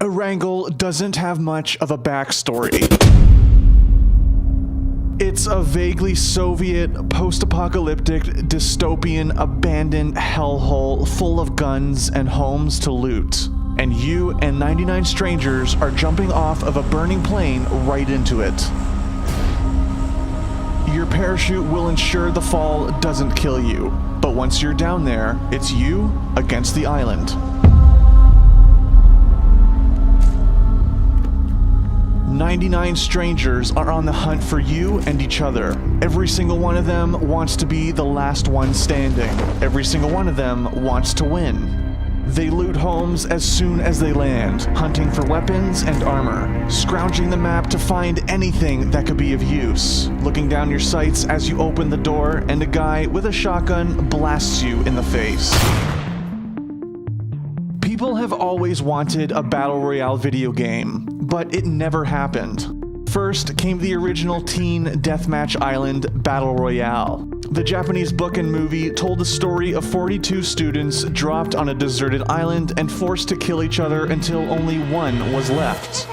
Erangel doesn't have much of a backstory. It's a vaguely Soviet, post-apocalyptic, dystopian, abandoned hellhole full of guns and homes to loot. And you and 99 strangers are jumping off of a burning plane right into it. Your parachute will ensure the fall doesn't kill you, but once you're down there, it's you against the island. 99 strangers are on the hunt for you and each other. Every single one of them wants to be the last one standing. Every single one of them wants to win. They loot homes as soon as they land, hunting for weapons and armor, scrounging the map to find anything that could be of use, looking down your sights as you open the door and a guy with a shotgun blasts you in the face. People have always wanted a Battle Royale video game, but it never happened. First came the original Teen Deathmatch Island Battle Royale. The Japanese book and movie told the story of 42 students dropped on a deserted island and forced to kill each other until only one was left.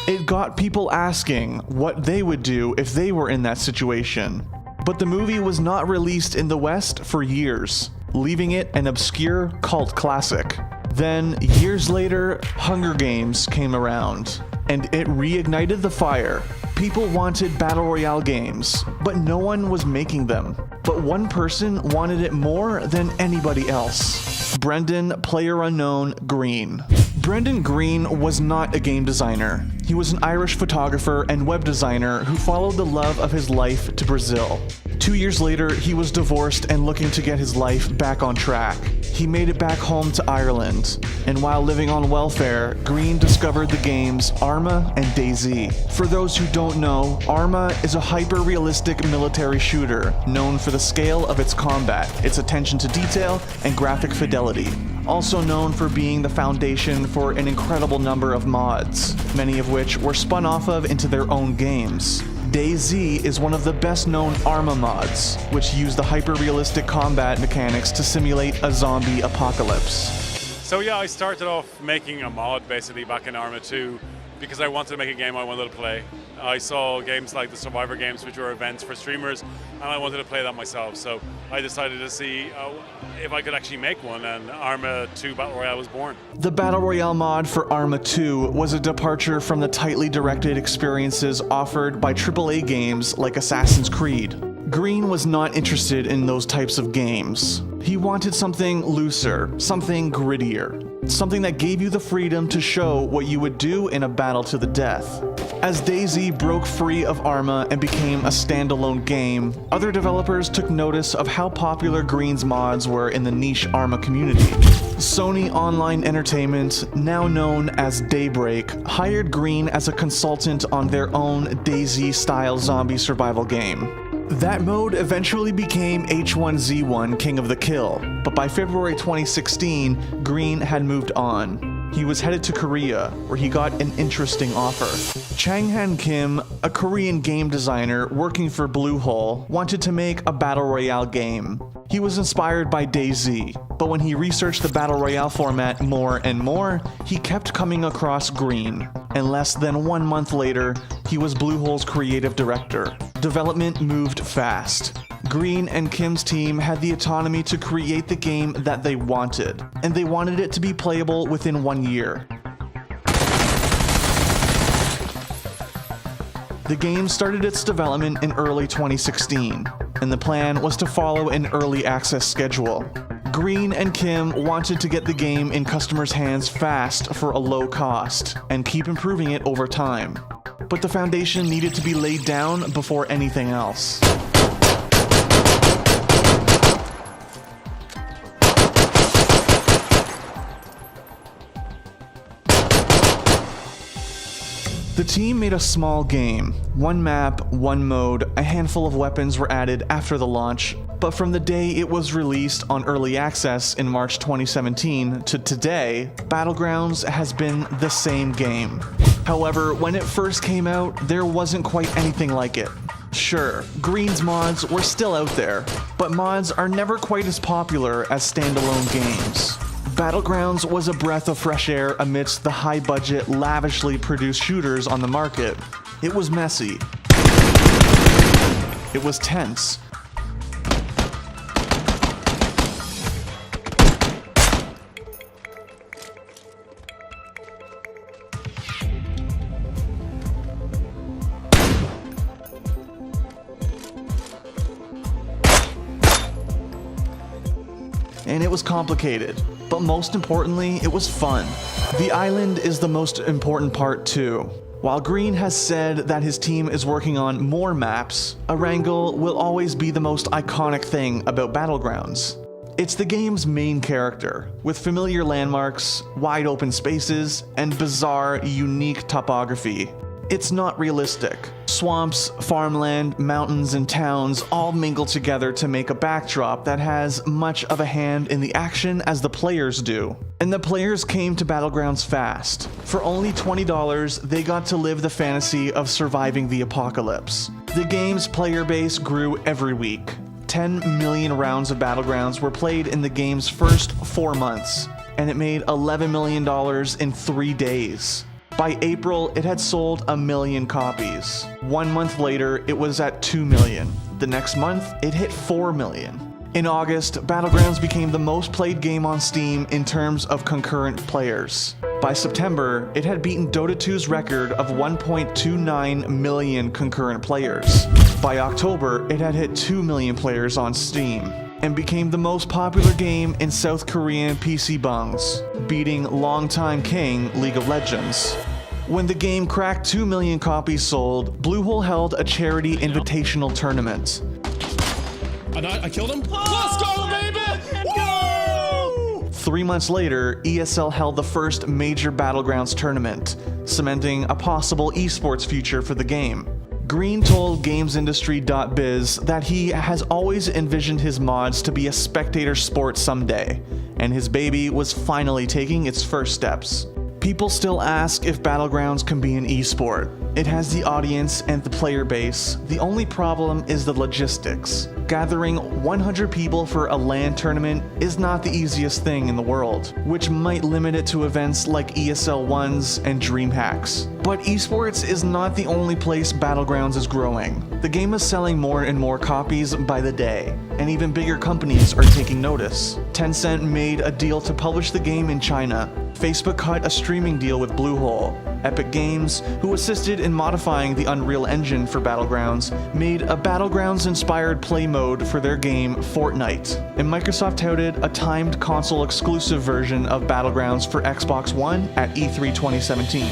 It got people asking what they would do if they were in that situation. But the movie was not released in the West for years, leaving it an obscure cult classic. Then, years later, Hunger Games came around, and it reignited the fire. People wanted Battle Royale games, but no one was making them. But one person wanted it more than anybody else. Brendan PlayerUnknown Green. Brendan Green was not a game designer. He was an Irish photographer and web designer who followed the love of his life to Brazil. 2 years later, he was divorced and looking to get his life back on track. He made it back home to Ireland, and while living on welfare, Green discovered the games Arma and DayZ. For those who don't know, Arma is a hyper-realistic military shooter known for the scale of its combat, its attention to detail, and graphic fidelity. Also known for being the foundation for an incredible number of mods, many of which were spun off of into their own games. DayZ is one of the best-known Arma mods, which use the hyper-realistic combat mechanics to simulate a zombie apocalypse. So yeah, I started off making a mod basically back in Arma 2 because I wanted to make a game I wanted to play. I saw games like the Survivor games, which were events for streamers, and I wanted to play that myself. So I decided to see if I could actually make one, and Arma 2 Battle Royale was born. The Battle Royale mod for Arma 2 was a departure from the tightly directed experiences offered by AAA games like Assassin's Creed. Green was not interested in those types of games. He wanted something looser, something grittier, something that gave you the freedom to show what you would do in a battle to the death. As DayZ broke free of Arma and became a standalone game, other developers took notice of how popular Green's mods were in the niche Arma community. Sony Online Entertainment, now known as Daybreak, hired Green as a consultant on their own DayZ-style zombie survival game. That mode eventually became H1Z1 King of the Kill, but by February 2016, Green had moved on. He was headed to Korea, where he got an interesting offer. Chang-Han Kim, a Korean game designer working for Bluehole, wanted to make a Battle Royale game. He was inspired by DayZ, but when he researched the Battle Royale format more and more, he kept coming across Green. And less than 1 month later, he was Bluehole's creative director. Development moved fast. Green and Kim's team had the autonomy to create the game that they wanted, and they wanted it to be playable within 1 year. The game started its development in early 2016, and the plan was to follow an early access schedule. Green and Kim wanted to get the game in customers' hands fast for a low cost, and keep improving it over time. But the foundation needed to be laid down before anything else. The team made a small game. One map, one mode, a handful of weapons were added after the launch, but from the day it was released on early access in March 2017 to today, Battlegrounds has been the same game. However, when it first came out, there wasn't quite anything like it. Sure, Green's mods were still out there, but mods are never quite as popular as standalone games. Battlegrounds was a breath of fresh air amidst the high-budget, lavishly produced shooters on the market. It was messy. It was tense. And it was complicated, but most importantly, it was fun. The island is the most important part too. While Green has said that his team is working on more maps, Erangel will always be the most iconic thing about Battlegrounds. It's the game's main character, with familiar landmarks, wide open spaces, and bizarre, unique topography. It's not realistic. Swamps, farmland, mountains, and towns all mingle together to make a backdrop that has much of a hand in the action as the players do. And the players came to Battlegrounds fast. For only $20, they got to live the fantasy of surviving the apocalypse. The game's player base grew every week. 10 million rounds of Battlegrounds were played in the game's first 4 months, and it made $11 million in 3 days. By April, it had sold 1 million copies. 1 month later, it was at 2 million. The next month, it hit 4 million. In August, Battlegrounds became the most played game on Steam in terms of concurrent players. By September, it had beaten Dota 2's record of 1.29 million concurrent players. By October, it had hit 2 million players on Steam, and became the most popular game in South Korean PC bungs, beating longtime king League of Legends. When the game cracked 2 million copies sold, Bluehole held a charity invitational tournament. I killed him? Let's go, baby! Woo! 3 months later, ESL held the first major Battlegrounds tournament, cementing a possible esports future for the game. Green told GamesIndustry.biz that he has always envisioned his mods to be a spectator sport someday, and his baby was finally taking its first steps. People still ask if Battlegrounds can be an esport. It has the audience and the player base. The only problem is the logistics. Gathering 100 people for a LAN tournament is not the easiest thing in the world, which might limit it to events like ESL 1s and DreamHacks. But esports is not the only place Battlegrounds is growing. The game is selling more and more copies by the day, and even bigger companies are taking notice. Tencent made a deal to publish the game in China. Facebook cut a streaming deal with Bluehole. Epic Games, who assisted in modifying the Unreal Engine for Battlegrounds, made a Battlegrounds-inspired play mode for their game Fortnite. And Microsoft touted a timed console-exclusive version of Battlegrounds for Xbox One at E3 2017.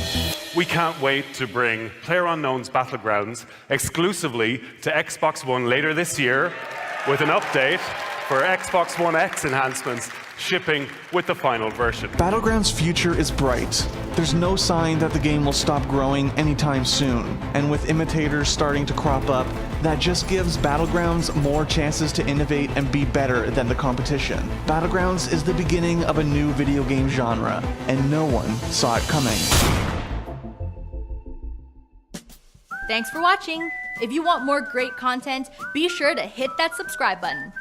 We can't wait to bring PlayerUnknown's Battlegrounds exclusively to Xbox One later this year, with an update for Xbox One X enhancements shipping with the final version. Battlegrounds' future is bright. There's no sign that the game will stop growing anytime soon, and with imitators starting to crop up, that just gives Battlegrounds more chances to innovate and be better than the competition. Battlegrounds is the beginning of a new video game genre, and no one saw it coming. Thanks for watching. If you want more great content, be sure to hit that subscribe button.